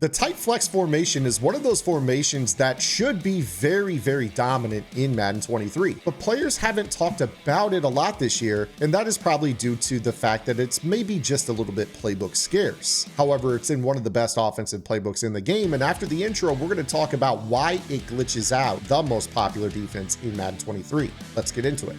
The tight flex formation is one of those formations that should be very, very dominant in Madden 23, but players haven't talked about it a lot this year, and that is probably due to the fact that it's maybe just a little bit playbook scarce. However, it's in one of the best offensive playbooks in the game, and after the intro, we're going to talk about why it glitches out the most popular defense in Madden 23. Let's get into it.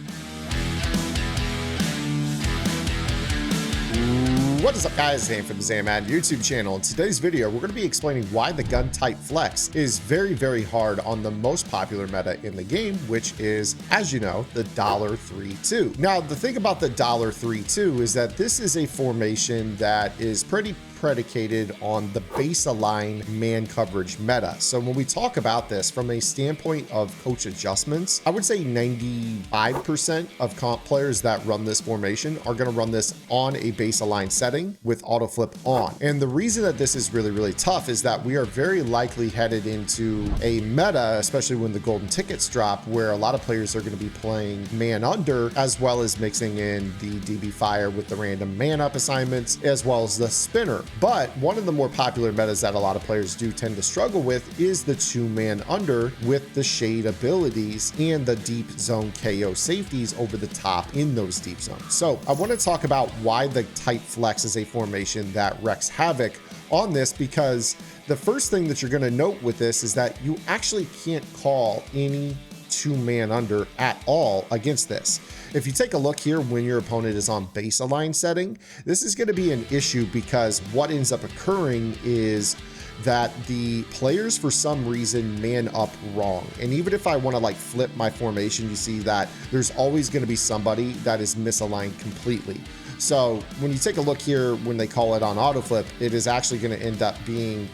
What is up, guys? Zane from the Zane Madden YouTube channel. In today's video, we're going to be explaining why the gun type flex is very, very hard on the most popular meta in the game, which is, as you know, the $3-2. Now, the thing about the $3-2 is that this is a formation that is pretty predicated on the base align man coverage meta. So when we talk about this from a standpoint of coach adjustments, I would say 95% of comp players that run this formation are going to run this on a base align setting with auto flip on. And the reason that this is really, really tough is that we are very likely headed into a meta, especially when the golden tickets drop, where a lot of players are going to be playing man under, as well as mixing in the DB fire with the random man up assignments, as well as the spinner. But one of the more popular metas that a lot of players do tend to struggle with is the 2-man under with the shade abilities and the deep zone KO safeties over the top in those deep zones. So I want to talk about why the tight flex is a formation that wreaks havoc on this, because the first thing that you're going to note with this is that you actually can't call any 2-man under at all against this. If you take a look here when your opponent is on base align setting, this is going to be an issue, because what ends up occurring is that the players for some reason man up wrong. And even if I want to like flip my formation, you see that there's always going to be somebody that is misaligned completely. So when you take a look here, when they call it on auto flip, it is actually going to end up being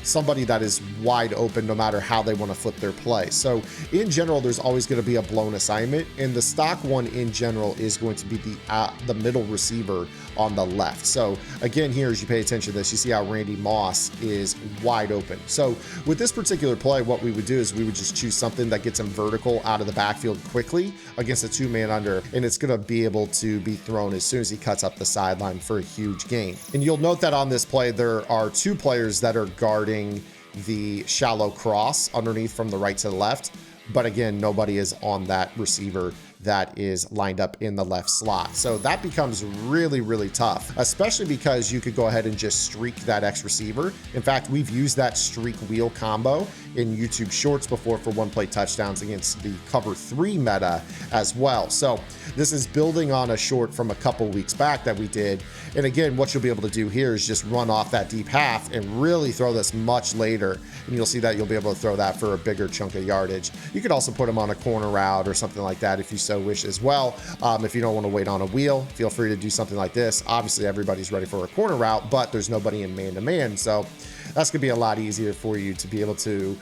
somebody that is wide open no matter how they want to flip their play. So in general, there's always going to be a blown assignment, and the stock one in general is going to be the middle receiver on the left. So again, here, as you pay attention to this, you see how Randy Moss is wide open. So with this particular play, what we would do is we would just choose something that gets him vertical out of the backfield quickly against a 2-man under, and it's going to be able to be thrown as soon as he cuts up the sideline for a huge gain. And you'll note that on this play, there are 2 players that are guarding the shallow cross underneath from the right to the left. But again, nobody is on that receiver that is lined up in the left slot. So that becomes really, really tough, especially because you could go ahead and just streak that X receiver. In fact, we've used that streak wheel combo in YouTube Shorts before for one-play touchdowns against the cover 3 meta as well. So this is building on a short from a couple weeks back that we did. And again, what you'll be able to do here is just run off that deep half and really throw this much later. And you'll see that you'll be able to throw that for a bigger chunk of yardage. You could also put them on a corner route or something like that if you so wish as well. If you don't want to wait on a wheel, feel free to do something like this. Obviously, everybody's ready for a corner route, but there's nobody in man-to-man. So that's going to be a lot easier for you to be able to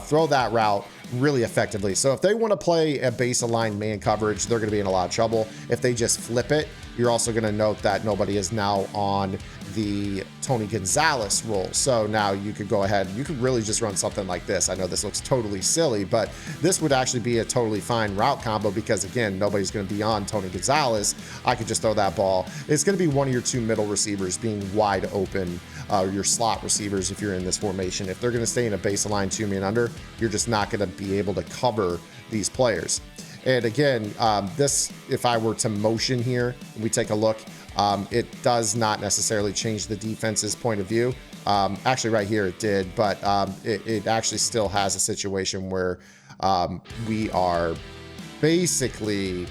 throw that route really effectively. So if they want to play a base aligned man coverage, they're going to be in a lot of trouble. If they just flip it, you're also going to note that nobody is now on the Tony Gonzalez role. So now you could go ahead, you could really just run something like this. I know this looks totally silly, but this would actually be a totally fine route combo, because again, nobody's going to be on Tony Gonzalez. I could just throw that ball. It's going to be one of your 2 middle receivers being wide open, your slot receivers if you're in this formation. If they're going to stay in a base align 2-man under, you're just not going to be able to cover these players. And again, this, if I were to motion here, we take a look, it does not necessarily change the defense's point of view. Actually, right here it did, but it actually still has a situation where we are basically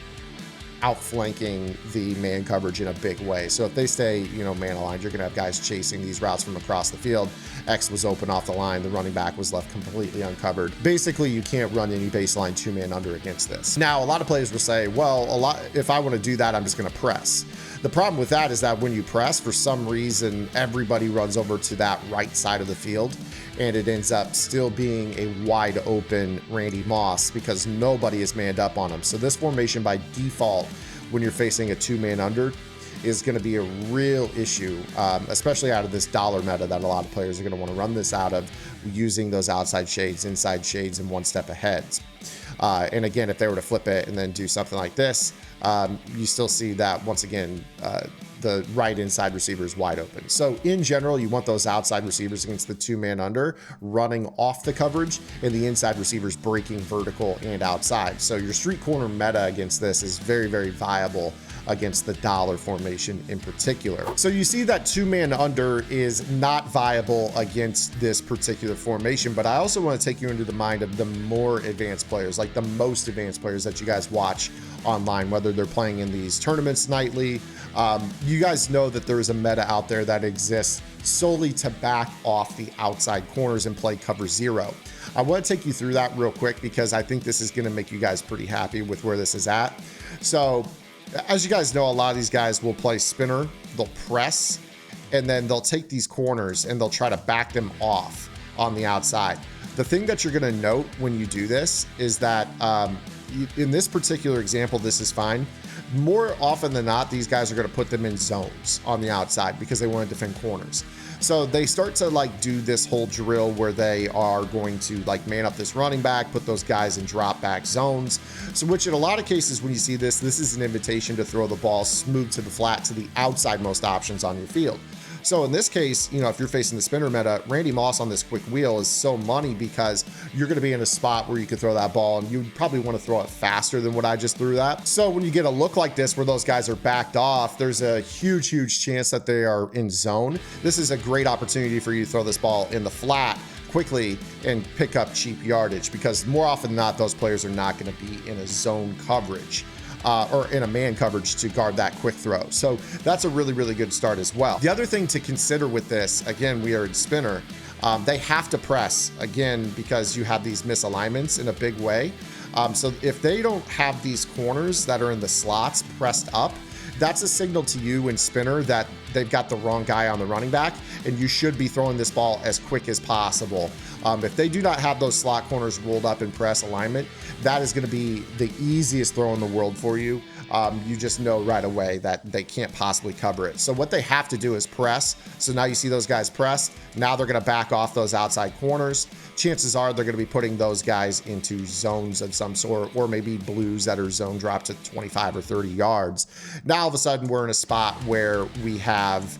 outflanking the man coverage in a big way. So if they stay, man aligned, you're going to have guys chasing these routes from across the field. X was open off the line. The running back was left completely uncovered. Basically, you can't run any baseline 2-man under against this. Now, a lot of players will say, well, if I want to do that, I'm just going to press. The problem with that is that when you press, for some reason, everybody runs over to that right side of the field, and it ends up still being a wide open Randy Moss because nobody is manned up on him. So this formation by default, when you're facing a 2-man under, is going to be a real issue, especially out of this dollar meta that a lot of players are going to want to run this out of, using those outside shades, inside shades, and one step ahead. And again, if they were to flip it and then do something like this, you still see that once again, the right inside receiver is wide open. So in general, you want those outside receivers against the 2-man under running off the coverage, and the inside receivers breaking vertical and outside. So your street corner meta against this is very, very viable against the dollar formation in particular. So you see that 2-man under is not viable against this particular formation, but I also want to take you into the mind of the more advanced players, like the most advanced players that you guys watch online, whether they're playing in these tournaments nightly. You guys know that there is a meta out there that exists solely to back off the outside corners and play cover 0. I want to take you through that real quick because I think this is going to make you guys pretty happy with where this is at. So as you guys know, a lot of these guys will play spinner, they'll press, and then they'll take these corners and they'll try to back them off on the outside. The thing that you're going to note when you do this is that in this particular example, this is fine. More often than not, these guys are going to put them in zones on the outside because they want to defend corners. So they start to like do this whole drill where they are going to like man up this running back, put those guys in drop back zones. So which in a lot of cases, when you see this is an invitation to throw the ball smooth to the flat to the outside most options on your field. So in this case, you know, if you're facing the spinner meta, Randy Moss on this quick wheel is so money because you're going to be in a spot where you can throw that ball and you probably want to throw it faster than what I just threw that. So when you get a look like this where those guys are backed off, there's a huge, huge chance that they are in zone. This is a great opportunity for you to throw this ball in the flat quickly and pick up cheap yardage because more often than not, those players are not going to be in a zone coverage. Or in a man coverage to guard that quick throw. So that's a really, really good start as well. The other thing to consider with this, again, we are in spinner. They have to press, again, because you have these misalignments in a big way. So if they don't have these corners that are in the slots pressed up, that's a signal to you in spinner that they've got the wrong guy on the running back, and you should be throwing this ball as quick as possible. If they do not have those slot corners rolled up in press alignment, that is going to be the easiest throw in the world for you. You just know right away that they can't possibly cover it. So what they have to do is press. So now you see those guys press. Now they're going to back off those outside corners. Chances are they're going to be putting those guys into zones of some sort, or maybe blues that are zone dropped to 25 or 30 yards. Now all of a sudden we're in a spot where we have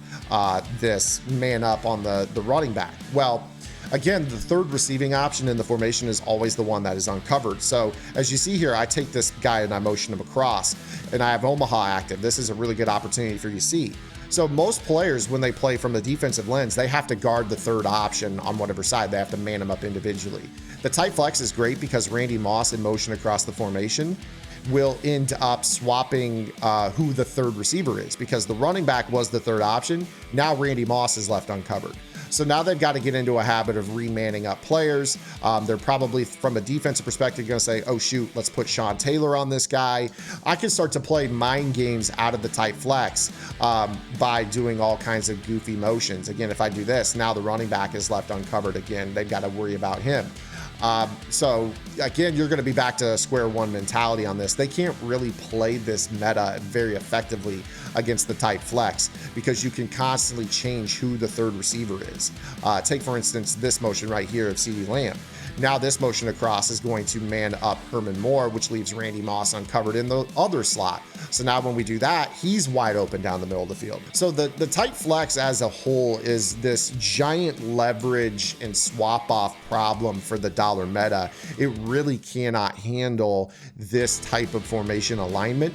this man up on the running back. Well, again, the third receiving option in the formation is always the one that is uncovered. So as you see here, I take this guy and I motion him across, and I have Omaha active. This is a really good opportunity for you to see. So most players, when they play from the defensive lens, they have to guard the third option on whatever side. They have to man them up individually. The tight flex is great because Randy Moss in motion across the formation will end up swapping who the third receiver is, because the running back was the third option. Now Randy Moss is left uncovered. So now they've got to get into a habit of remanning up players. They're probably, from a defensive perspective, going to say, oh, shoot, let's put Sean Taylor on this guy. I can start to play mind games out of the tight flex by doing all kinds of goofy motions. Again, if I do this, now the running back is left uncovered again. They've got to worry about him. So again, you're going to be back to square one mentality on this. They can't really play this meta very effectively against the tight flex because you can constantly change who the third receiver is. Take, for instance, this motion right here of CeeDee Lamb. Now this motion across is going to man up Herman Moore, which leaves Randy Moss uncovered in the other slot. So now when we do that, he's wide open down the middle of the field. So the tight flex as a whole is this giant leverage and swap off problem for the dollar meta. It really cannot handle this type of formation alignment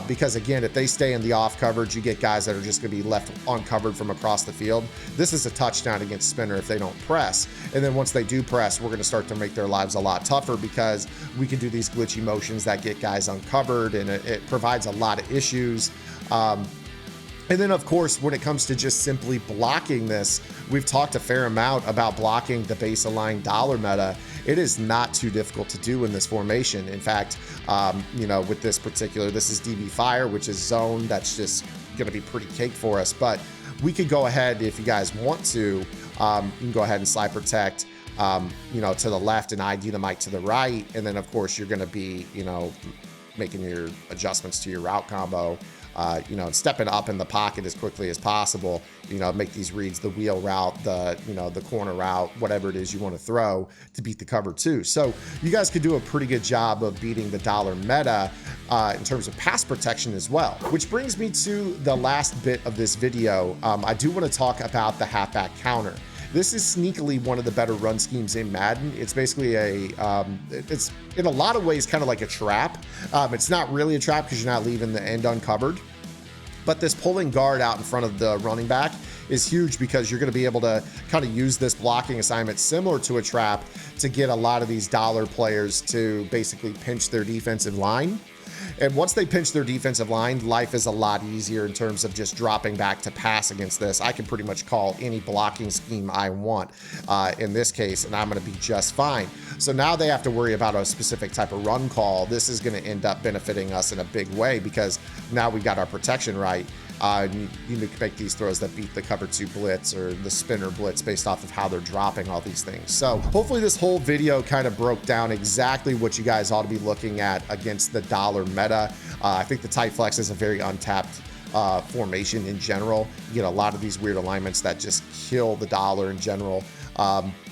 because, again, if they stay in the off coverage, you get guys that are just going to be left uncovered from across the field. This is a touchdown against spinner if they don't press. And then once they do press, we're going to start to make their lives a lot tougher because we can do these glitchy motions that get guys uncovered, and it provides a lot of issues. And then, of course, when it comes to just simply blocking this, we've talked a fair amount about blocking the base aligned dollar meta. It is not too difficult to do in this formation. In fact, you know, with this particular, this is DB Fire, which is zone. That's just going to be pretty cake for us. But we could go ahead, if you guys want to, you can go ahead and slide protect, you know, to the left and ID the mic to the right. And then, of course, you're going to be, you know, making your adjustments to your route combo you know, stepping up in the pocket as quickly as possible, you know, make these reads, the wheel route, the, you know, the corner route, whatever it is you want to throw to beat the cover two. So you guys could do a pretty good job of beating the dollar meta in terms of pass protection as well. Which brings me to the last bit of this video. I do want to talk about the halfback counter. This is sneakily one of the better run schemes in Madden. It's basically it's in a lot of ways kind of like a trap. It's not really a trap because you're not leaving the end uncovered. But this pulling guard out in front of the running back is huge because you're going to be able to kind of use this blocking assignment similar to a trap to get a lot of these dollar players to basically pinch their defensive line. And once they pinch their defensive line, life is a lot easier in terms of just dropping back to pass against this. I can pretty much call any blocking scheme I want in this case, and I'm going to be just fine. So now they have to worry about a specific type of run call. This is going to end up benefiting us in a big way because now we got our protection right. You can make these throws that beat the cover two blitz or the spinner blitz based off of how they're dropping all these things. So hopefully this whole video kind of broke down exactly what you guys ought to be looking at against the dollar meta. I think the tight flex is a very untapped formation in general. You get a lot of these weird alignments that just kill the dollar in general.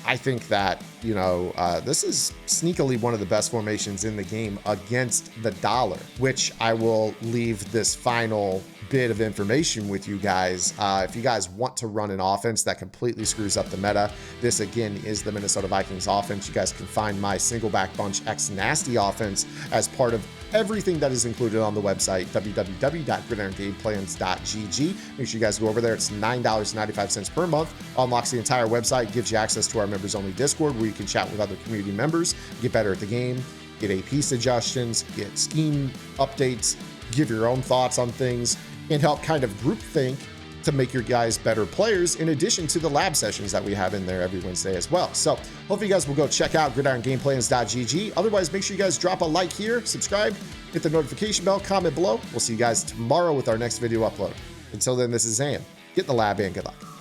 I think that, you know, this is sneakily one of the best formations in the game against the dollar, which I will leave this final bit of information with you guys. If you guys want to run an offense that completely screws up the meta, this again is the Minnesota Vikings offense. You guys can find my single back bunch X nasty offense as part of everything that is included on the website, www.gridirongameplans.gg. Make sure you guys go over there. It's $9.95 per month. Unlocks the entire website, gives you access to our members only Discord where you can chat with other community members, get better at the game, get AP suggestions, get scheme updates, give your own thoughts on things, and help kind of group think to make your guys better players, in addition to the lab sessions that we have in there every Wednesday as well. So hopefully you guys will go check out gridirongameplans.gg. Otherwise, make sure you guys drop a like here, subscribe, hit the notification bell, comment below. We'll see you guys tomorrow with our next video upload. Until then, this is Zam. Get in the lab and good luck.